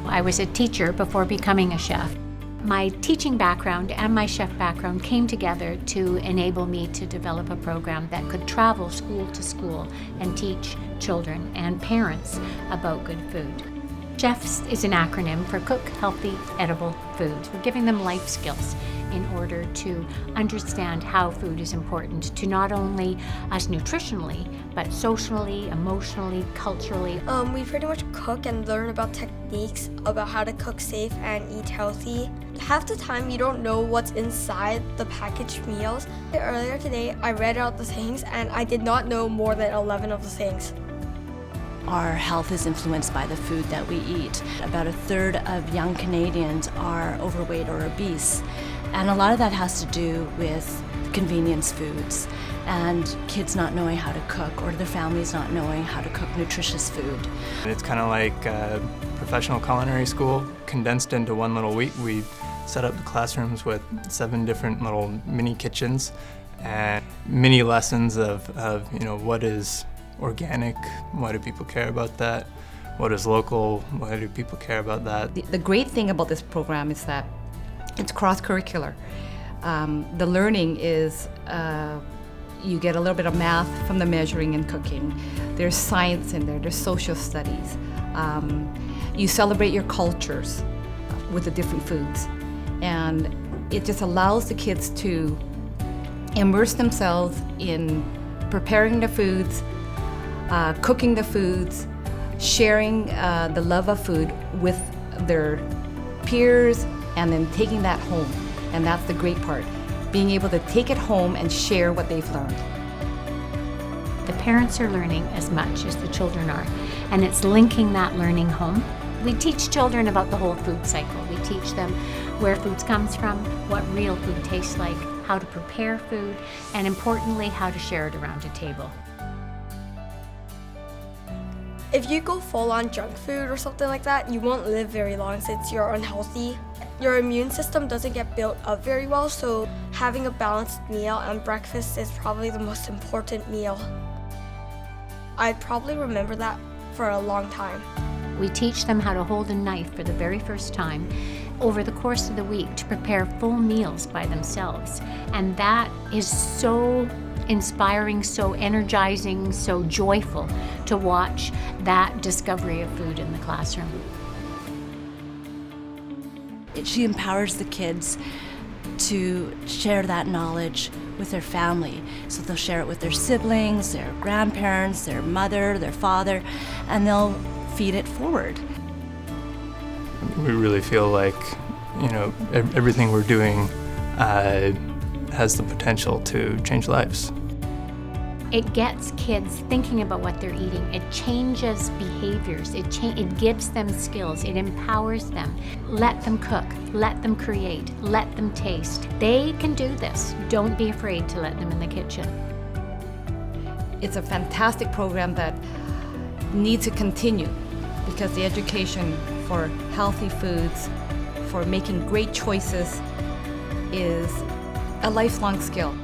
I was a teacher before becoming a chef. My teaching background and my chef background came together to enable me to develop a program that could travel school to school and teach children and parents about good food. CHEFS is an acronym for Cook Healthy, Edible Foods. We're giving them life skills in order to understand how food is important to not only us nutritionally, but socially, emotionally, culturally. We pretty much cook and learn about techniques about how to cook safe and eat healthy. Half the time you don't know what's inside the packaged meals. Earlier today I read out the things and I did not know more than 11 of the things. Our health is influenced by the food that we eat. About a third of young Canadians are overweight or obese, and a lot of that has to do with convenience foods and kids not knowing how to cook or their families not knowing how to cook nutritious food. It's kind of like a professional culinary school condensed into one little week. We set up the classrooms with 7 different little mini kitchens and mini lessons of what is organic, why do people care about that? What is local, why do people care about that? The great thing about this program is that it's cross-curricular. The learning is, you get a little bit of math from the measuring and cooking. There's science in there, there's social studies. You celebrate your cultures with the different foods. And it just allows the kids to immerse themselves in preparing the foods, cooking the foods, sharing the love of food with their peers, and then taking that home. And that's the great part, being able to take it home and share what they've learned. The parents are learning as much as the children are, and it's linking that learning home. We teach children about the whole food cycle. We teach them where food comes from, what real food tastes like, how to prepare food, and importantly, how to share it around a table. If you go full on junk food or something like that, you won't live very long since you're unhealthy. Your immune system doesn't get built up very well, so having a balanced meal and breakfast is probably the most important meal. I'd probably remember that for a long time. We teach them how to hold a knife for the very first time over the course of the week to prepare full meals by themselves. And that is so inspiring, so energizing, so joyful to watch that discovery of food in the classroom. She empowers the kids to share that knowledge with their family. So they'll share it with their siblings, their grandparents, their mother, their father, and they'll feed it forward. We really feel like, everything we're doing has the potential to change lives. It gets kids thinking about what they're eating. It changes behaviors. It gives them skills. It empowers them. Let them cook. Let them create. Let them taste. They can do this. Don't be afraid to let them in the kitchen. It's a fantastic program that needs to continue because the education for healthy foods, for making great choices, is a lifelong skill.